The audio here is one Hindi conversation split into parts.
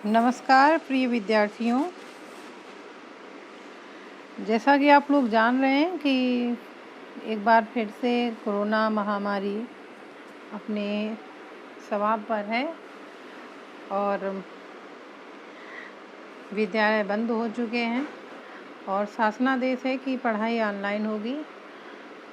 नमस्कार प्रिय विद्यार्थियों। जैसा कि आप लोग जान रहे हैं कि एक बार फिर से कोरोना महामारी अपने सवाब पर है और विद्यालय बंद हो चुके हैं और शासनादेश है कि पढ़ाई ऑनलाइन होगी।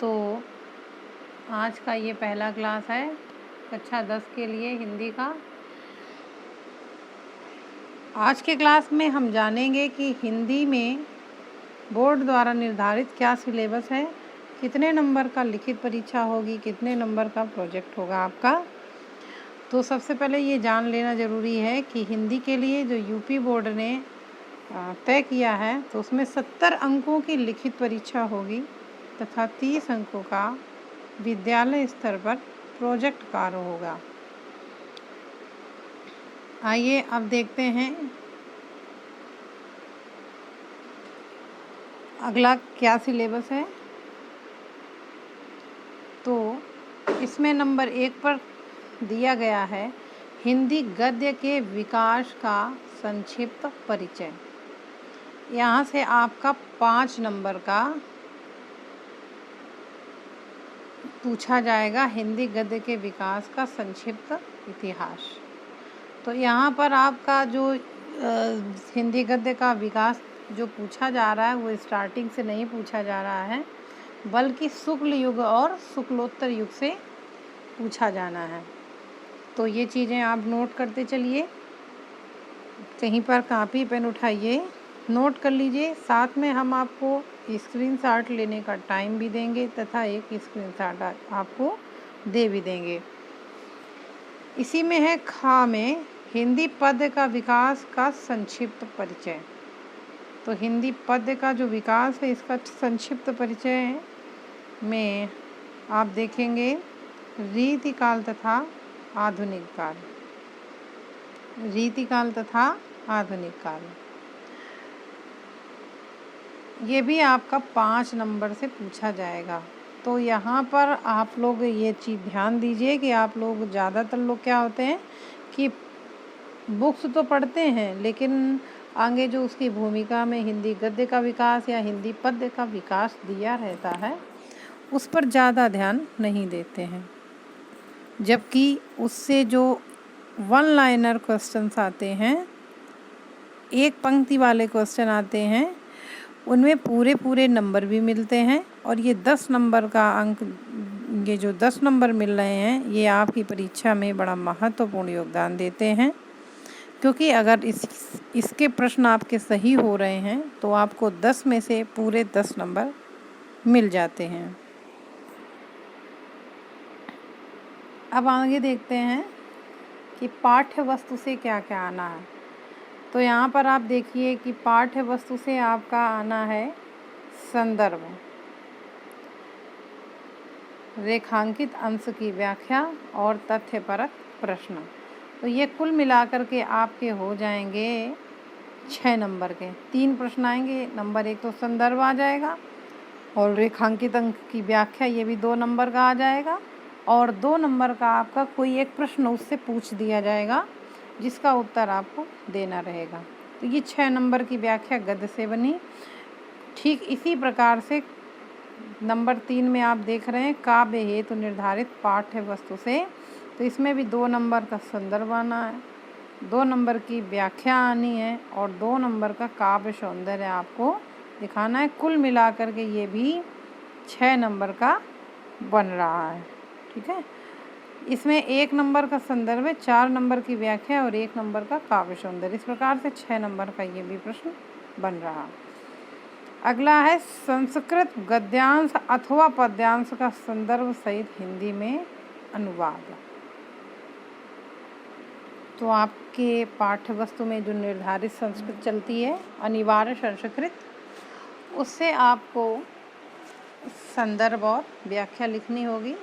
तो आज का ये पहला क्लास है कक्षा 10 के लिए हिंदी का। आज के क्लास में हम जानेंगे कि हिंदी में बोर्ड द्वारा निर्धारित क्या सिलेबस है, कितने नंबर का लिखित परीक्षा होगी, कितने नंबर का प्रोजेक्ट होगा आपका। तो सबसे पहले ये जान लेना ज़रूरी है कि हिंदी के लिए जो यूपी बोर्ड ने तय किया है तो उसमें 70 अंकों की लिखित परीक्षा होगी तथा 30 अंकों का विद्यालय स्तर पर प्रोजेक्ट कार्य होगा। आइए अब देखते हैं अगला क्या सिलेबस है। तो इसमें नंबर 1 पर दिया गया है हिंदी गद्य के विकास का संक्षिप्त परिचय। यहाँ से आपका 5 नंबर का पूछा जाएगा हिंदी गद्य के विकास का संक्षिप्त इतिहास। तो यहाँ पर आपका जो हिंदी गद्य का विकास जो पूछा जा रहा है वो स्टार्टिंग से नहीं पूछा जा रहा है, बल्कि शुक्ल युग और शुक्लोत्तर युग से पूछा जाना है। तो ये चीज़ें आप नोट करते चलिए, कहीं पर कापी पेन उठाइए, नोट कर लीजिए। साथ में हम आपको स्क्रीनशॉट लेने का टाइम भी देंगे तथा एक स्क्रीनशॉट आपको दे भी देंगे। इसी में है खा में हिंदी पद्य का विकास का संक्षिप्त परिचय। तो हिंदी पद्य का जो विकास है इसका संक्षिप्त परिचय में आप देखेंगे रीतिकाल तथा आधुनिक काल। रीतिकाल तथा आधुनिक काल ये भी आपका 5 नंबर से पूछा जाएगा। तो यहाँ पर आप लोग ये चीज़ ध्यान दीजिए कि आप लोग ज़्यादातर लोग क्या होते हैं कि बुक्स तो पढ़ते हैं लेकिन आगे जो उसकी भूमिका में हिंदी गद्य का विकास या हिंदी पद्य का विकास दिया रहता है उस पर ज़्यादा ध्यान नहीं देते हैं, जबकि उससे जो वन लाइनर क्वेश्चंस आते हैं, एक पंक्ति वाले क्वेश्चन आते हैं, उनमें पूरे नंबर भी मिलते हैं। और ये 10 नंबर का अंक, ये जो 10 नंबर मिल रहे हैं ये आपकी परीक्षा में बड़ा महत्वपूर्ण योगदान देते हैं, क्योंकि अगर इसके प्रश्न आपके सही हो रहे हैं तो आपको 10 में से पूरे 10 नंबर मिल जाते हैं। अब आगे देखते हैं कि पाठ्य वस्तु से क्या क्या आना है। तो यहाँ पर आप देखिए कि पाठ्य वस्तु से आपका आना है संदर्भ, रेखांकित अंश की व्याख्या और तथ्यपरक प्रश्न। तो ये कुल मिलाकर के आपके हो जाएंगे 6 नंबर के। 3 प्रश्न आएंगे, नंबर 1 तो संदर्भ आ जाएगा और रेखांकित अंक की व्याख्या ये भी 2 नंबर का आ जाएगा और 2 नंबर का आपका कोई एक प्रश्न उससे पूछ दिया जाएगा जिसका उत्तर आपको देना रहेगा। तो ये 6 नंबर की व्याख्या गद्य से बनी। ठीक इसी प्रकार से नंबर 3 में आप देख रहे हैं काव्य हेतु निर्धारित पाठ्य वस्तु से, तो इसमें भी 2 नंबर का संदर्भ आना है, 2 नंबर की व्याख्या आनी है और 2 नंबर का काव्य सौंदर्य आपको दिखाना है। कुल मिलाकर के ये भी 6 नंबर का बन रहा है। ठीक है, इसमें 1 नंबर का संदर्भ है, 4 नंबर की व्याख्या और 1 नंबर का काव्य सौंदर्य। इस प्रकार से 6 नंबर का ये भी प्रश्न बन रहा। अगला है संस्कृत गद्यांश अथवा पद्यांश का संदर्भ सहित हिंदी में अनुवाद। तो आपके पाठ्य वस्तु में जो निर्धारित संस्कृत चलती है अनिवार्य संस्कृत, उससे आपको संदर्भ और व्याख्या लिखनी होगी।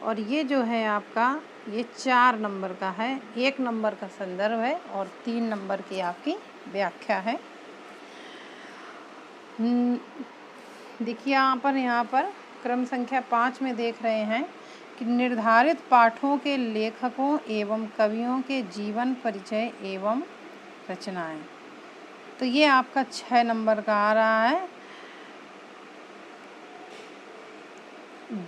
और ये जो है आपका ये 4 नंबर का है, 1 नंबर का संदर्भ है और 3 नंबर की आपकी व्याख्या है। देखिए यहाँ पर क्रम संख्या 5 में देख रहे हैं कि निर्धारित पाठों के लेखकों एवं कवियों के जीवन परिचय एवं रचनाएं। तो ये आपका 6 नंबर का आ रहा है।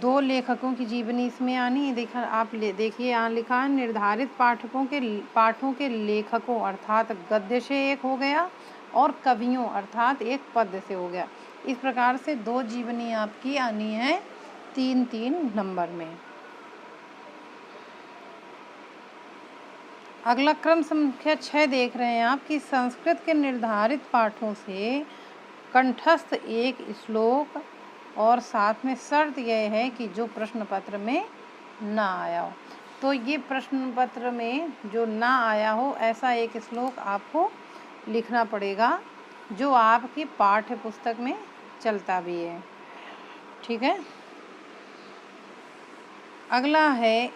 2 लेखकों की जीवनी इसमें आनी है। देखा आप देखिए यहाँ लिखा है निर्धारित पाठों के लेखकों अर्थात गद्य से एक हो गया और कवियों अर्थात एक पद्य से हो गया। इस प्रकार से 2 जीवनी आपकी आनी है 3-3 नंबर में। अगला क्रम संख्या 6 देख रहे हैं आप कि संस्कृत के निर्धारित पाठों से कंठस्थ एक श्लोक और साथ में शर्त यह है कि जो प्रश्न पत्र में ना आया हो। तो ये प्रश्न पत्र में जो ना आया हो ऐसा एक श्लोक आपको लिखना पड़ेगा जो आपकी पाठ्य पुस्तक में चलता भी है। ठीक है। अगला है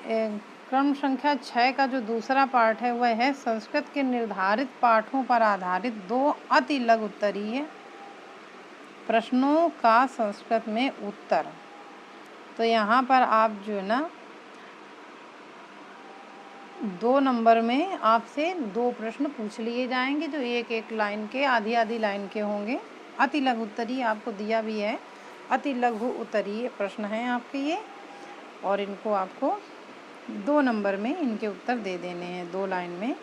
क्रम संख्या 6 का जो दूसरा पाठ है वह है संस्कृत के निर्धारित पाठों पर आधारित 2 अति लघु उत्तरीय प्रश्नों का संस्कृत में उत्तर। तो यहाँ पर आप जो है ना 2 नंबर में आपसे 2 प्रश्न पूछ लिए जाएंगे जो एक लाइन के आधी लाइन के होंगे। अति लघु उत्तरीय आपको दिया भी है। अति लघु उत्तरीय प्रश्न हैं आपके ये और इनको आपको 2 नंबर में इनके उत्तर दे देने हैं 2 लाइन में।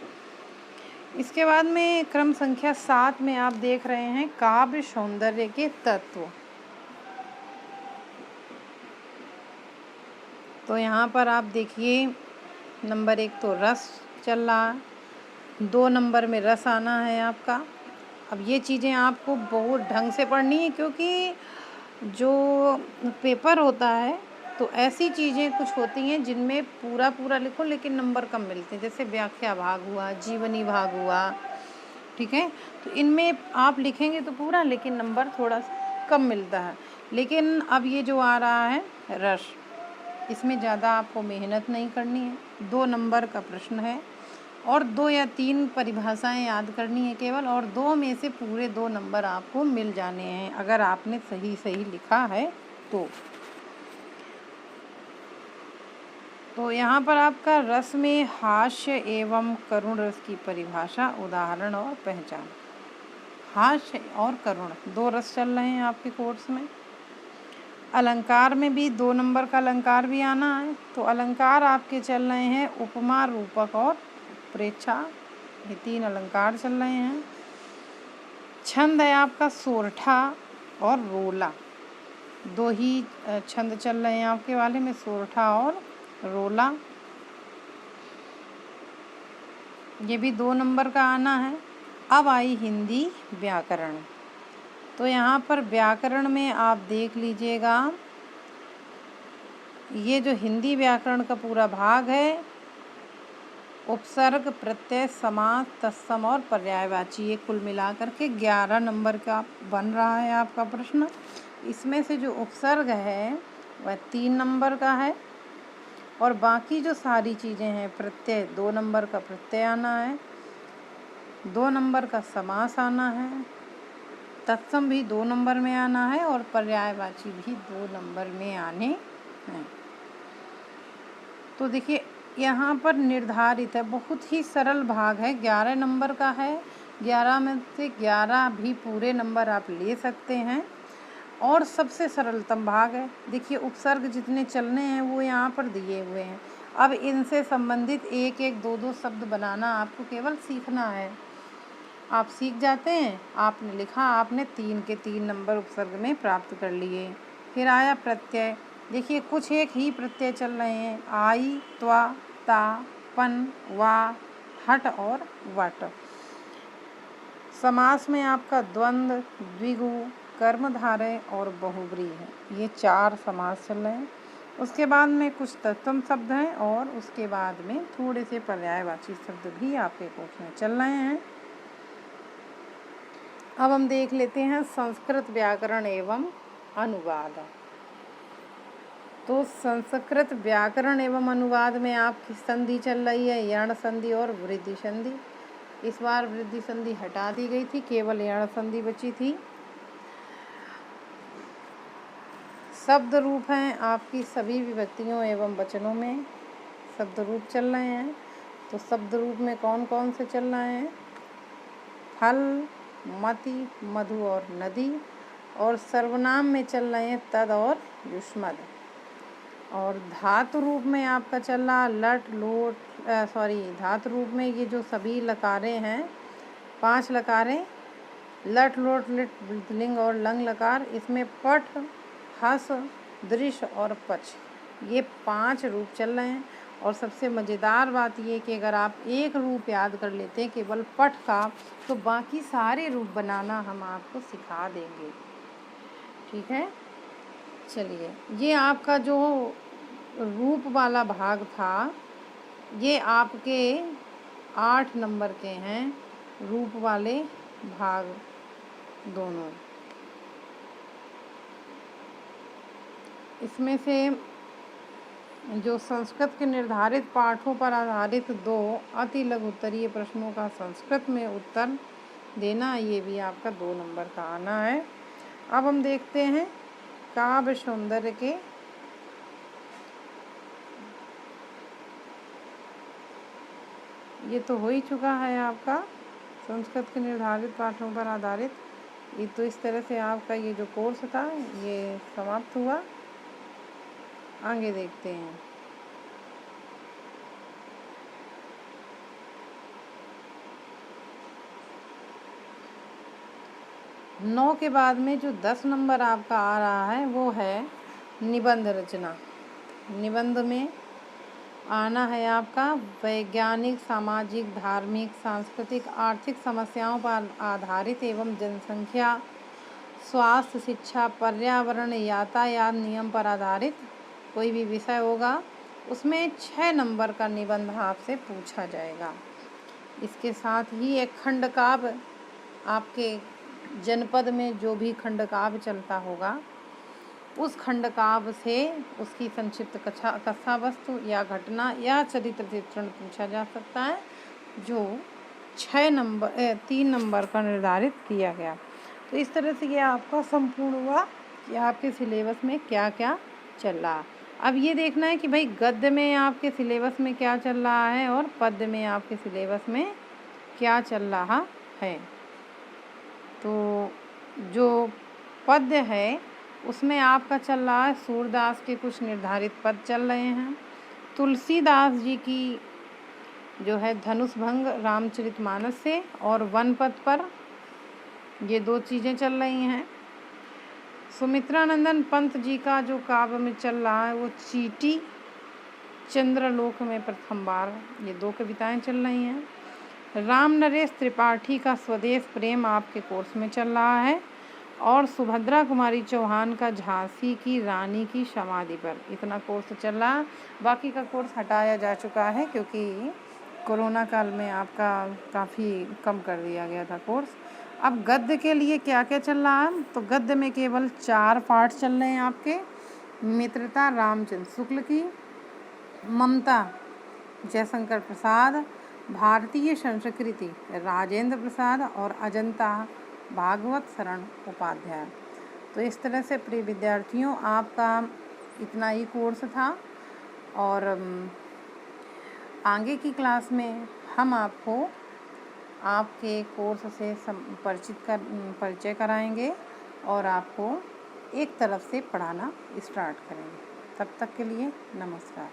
इसके बाद में क्रम संख्या 7 में आप देख रहे हैं काव्य सौंदर्य के तत्व। तो यहाँ पर आप देखिए नंबर 1 तो रस चल रहा है। 2 नंबर में रस आना है आपका। अब ये चीज़ें आपको बहुत ढंग से पढ़नी है क्योंकि जो पेपर होता है तो ऐसी चीज़ें कुछ होती हैं जिनमें पूरा लिखो लेकिन नंबर कम मिलते हैं। जैसे व्याख्या भाग हुआ, जीवनी भाग हुआ। ठीक है। तो इनमें आप लिखेंगे तो पूरा लेकिन नंबर थोड़ा कम मिलता है। लेकिन अब ये जो आ रहा है रस, इसमें ज़्यादा आपको मेहनत नहीं करनी है। 2 नंबर का प्रश्न है और 2 या 3 परिभाषाएं याद करनी है केवल और 2 में से पूरे 2 नंबर आपको मिल जाने हैं अगर आपने सही लिखा है तो यहाँ पर आपका रस में हास्य एवं करुण रस की परिभाषा, उदाहरण और पहचान। हास्य और करुण 2 रस चल रहे हैं आपके कोर्स में। अलंकार में भी 2 नंबर का अलंकार भी आना है। तो अलंकार आपके चल रहे हैं उपमा, रूपक और प्रेक्षा। ये 3 अलंकार चल रहे हैं। छंद है आपका सोरठा और रोला। 2 ही छंद चल रहे हैं आपके वाले में, सोरठा और रोला। ये भी 2 नंबर का आना है। अब आई हिंदी व्याकरण। तो यहाँ पर व्याकरण में आप देख लीजिएगा ये जो हिंदी व्याकरण का पूरा भाग है उपसर्ग, प्रत्यय, समास, तत्सम और पर्यायवाची, ये कुल मिलाकर के 11 नंबर का बन रहा है आपका प्रश्न। इसमें से जो उपसर्ग है वह 3 नंबर का है और बाकी जो सारी चीज़ें हैं प्रत्यय 2 नंबर का प्रत्यय आना है, 2 नंबर का समास आना है, तत्सम भी 2 नंबर में आना है और पर्यायवाची भी 2 नंबर में आने हैं। तो देखिए यहाँ पर निर्धारित है, बहुत ही सरल भाग है, 11 नंबर का है। 11 में से 11 भी पूरे नंबर आप ले सकते हैं और सबसे सरलतम भाग है। देखिए उपसर्ग जितने चलने हैं वो यहाँ पर दिए हुए हैं। अब इनसे संबंधित 1-1, 2-2 शब्द बनाना आपको केवल सीखना है। आप सीख जाते हैं, आपने लिखा, आपने 3 के 3 नंबर उपसर्ग में प्राप्त कर लिए। फिर आया प्रत्यय। देखिए कुछ एक ही प्रत्यय चल रहे हैं, आई, त्वा, ता, पन, वा, हट और वट। समास में आपका द्वंद्व, द्विगु, कर्मधारय और बहुब्री है। ये 4 समास चल रहे हैं। उसके बाद में कुछ तत्सम शब्द हैं और उसके बाद में थोड़े से पर्यायवाची शब्द भी आपके कोर्स में चल रहे हैं। अब हम देख लेते हैं संस्कृत व्याकरण एवं अनुवाद। तो संस्कृत व्याकरण एवं अनुवाद में आपकी संधि चल रही है यण संधि और वृद्धि संधि। इस बार वृद्धि संधि हटा दी गई थी, केवल यण संधि बची थी। शब्द रूप हैं आपकी सभी विभक्तियों एवं वचनों में शब्द रूप चल रहे हैं। तो शब्द रूप में कौन कौन से चल रहे हैं? थल, मति, मधु और नदी। और सर्वनाम में चल रहे हैं तद और युष्मद। और धातु रूप में आपका चल रहा लट, लोट, धातु रूप में ये जो सभी लकारें हैं, 5 लकारें, लट, लोट, लिट, लिंग और लंग लकार, इसमें पठ, हस, दृश्य और पच, ये 5 रूप चल रहे हैं। और सबसे मज़ेदार बात ये कि अगर आप एक रूप याद कर लेते हैं केवल पठ का, तो बाकी सारे रूप बनाना हम आपको सिखा देंगे। ठीक है, चलिए, ये आपका जो रूप वाला भाग था, ये आपके 8 नंबर के हैं, रूप वाले भाग दोनों। इसमें से जो संस्कृत के निर्धारित पाठों पर आधारित 2 अति लघु उत्तरीय प्रश्नों का संस्कृत में उत्तर देना, ये भी आपका 2 नंबर का आना है। अब हम देखते हैं काव्य सौंदर्य के ये तो हो ही चुका है आपका संस्कृत के निर्धारित पाठों पर आधारित। ये तो इस तरह से आपका ये जो कोर्स था ये समाप्त हुआ। आगे देखते हैं। नौ के बाद में जो 10 नंबर आपका आ रहा है वो है निबंध रचना। निबंध में आना है आपका वैज्ञानिक, सामाजिक, धार्मिक, सांस्कृतिक, आर्थिक समस्याओं पर आधारित एवं जनसंख्या, स्वास्थ्य, शिक्षा, पर्यावरण, यातायात नियम पर आधारित कोई भी विषय होगा, उसमें 6 नंबर का निबंध आपसे पूछा जाएगा। इसके साथ ही एक खंडकाव्य, आपके जनपद में जो भी खंडकाव्य चलता होगा उस खंडकाव्य से उसकी संक्षिप्त कथा वस्तु या घटना या चरित्र चित्रण पूछा जा सकता है, जो 3 नंबर का निर्धारित किया गया। तो इस तरह से ये आपका संपूर्ण हुआ कि आपके सिलेबस में क्या क्या चल रहा। अब ये देखना है कि भाई गद्य में आपके सिलेबस में क्या चल रहा है और पद्य में आपके सिलेबस में क्या चल रहा है। तो जो पद्य है उसमें आपका चल रहा है सूरदास के कुछ निर्धारित पद चल रहे हैं, तुलसीदास जी की जो है धनुष भंग रामचरितमानस से, और वन पद पर ये 2 चीज़ें चल रही हैं। सुमित्रानंदन पंत जी का जो काव्य में चल रहा है वो चीटी, चंद्रलोक में प्रथम बार, ये 2 कविताएं चल रही हैं। राम नरेश त्रिपाठी का स्वदेश प्रेम आपके कोर्स में चल रहा है, और सुभद्रा कुमारी चौहान का झांसी की रानी की समाधि पर, इतना कोर्स चल रहा। बाकी का कोर्स हटाया जा चुका है क्योंकि कोरोना काल में आपका काफ़ी कम कर दिया गया था कोर्स। अब गद्य के लिए क्या क्या चल रहा है, तो गद्य में केवल 4 पाठ चल रहे हैं आपके। मित्रता रामचंद्र शुक्ल की, ममता जयशंकर प्रसाद, भारतीय संस्कृति राजेंद्र प्रसाद, और अजंता भागवत शरण उपाध्याय। तो इस तरह से प्रिय विद्यार्थियों आपका इतना ही कोर्स था, और आगे की क्लास में हम आपको आपके कोर्स से परिचय कराएंगे और आपको एक तरफ से पढ़ाना स्टार्ट करेंगे। तब तक के लिए नमस्कार।